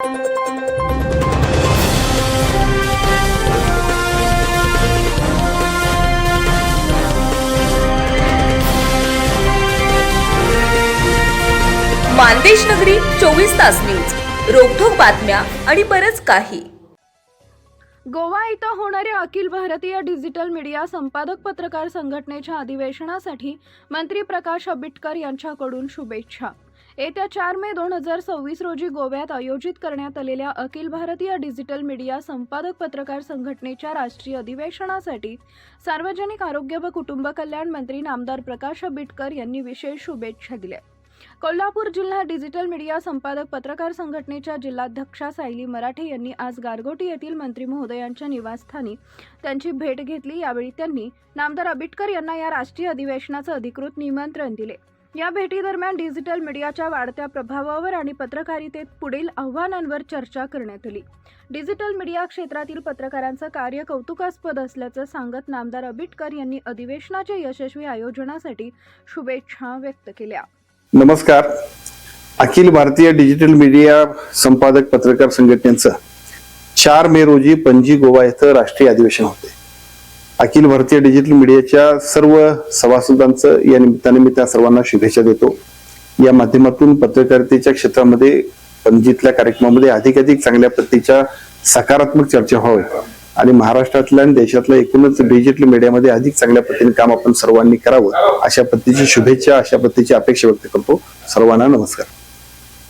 मानदेश नगरी 24 तास न्यूज, रोखोक बातम्या आणि बरच काही। गोवा इथं होणाऱ्या अखिल भारतीय डिजिटल मीडिया संपादक पत्रकार संघटनेच्या अधिवेशनासाठी मंत्री प्रकाश आंबेडकर यांच्याकडून शुभेच्छा। येत्या 4 मे 2026 रोजी गोव्यात आयोजित करण्यात आलेल्या अखिल भारतीय डिजिटल मीडिया संपादक पत्रकार संघटनेच्या राष्ट्रीय अधिवेशनासाठी सार्वजनिक आरोग्य व कुटुंब कल्याण मंत्री नामदार प्रकाश आंबेडकर यांनी विशेष शुभेच्छा दिल्या। कोल्हापूर जिल्हा डिजिटल मीडिया संपादक पत्रकार संघटनेच्या जिल्हाध्यक्षा सायली मराठे यांनी आज गारगोटी येथील मंत्री महोदयांच्या निवासस्थानी त्यांची भेट घेतली। यावेळी त्यांनी नामदार आंबेडकर यांना या राष्ट्रीय अधिवेशनाचे अधिकृत निमंत्रण दिले। या भेटीदरम्यान डिजिटल मीडियाच्या वाढत्या प्रभावावर आणि पत्रकारितेत पुढील आव्हानांवर चर्चा करण्यात आली। डिजिटल मीडिया क्षेत्रातील पत्रकारांचे कार्य कौतुकास्पद असल्याचे सांगत नामदार आंबेडकर यांनी अधिवेशनाच्या यशस्वी आयोजनासाठी शुभेच्छा व्यक्त केल्या। नमस्कार। अखिल भारतीय डिजिटल मीडिया संपादक पत्रकार संघटनेचं 4 मे रोजी पणजी गोवा येथे राष्ट्रीय अधिवेशन होते। अखिल भारतीय डिजिटल मीडियाच्या सर्व सभासदांचं या निमित्ताने मी त्या सर्वांना शुभेच्छा देतो। या माध्यमातून पत्रकारितेच्या क्षेत्रामध्ये पणजीतल्या कार्यक्रमामध्ये अधिकाधिक चांगल्या पद्धतीच्या सकारात्मक चर्चा व्हावी आणि महाराष्ट्रातल्या आणि देशातल्या एकूणच डिजिटल मीडियामध्ये अधिक चांगल्या पद्धतीने काम आपण सर्वांनी करावं, अशा पद्धतीची शुभेच्छा, अशा पद्धतीची अपेक्षा व्यक्त करतो। सर्वांना नमस्कार।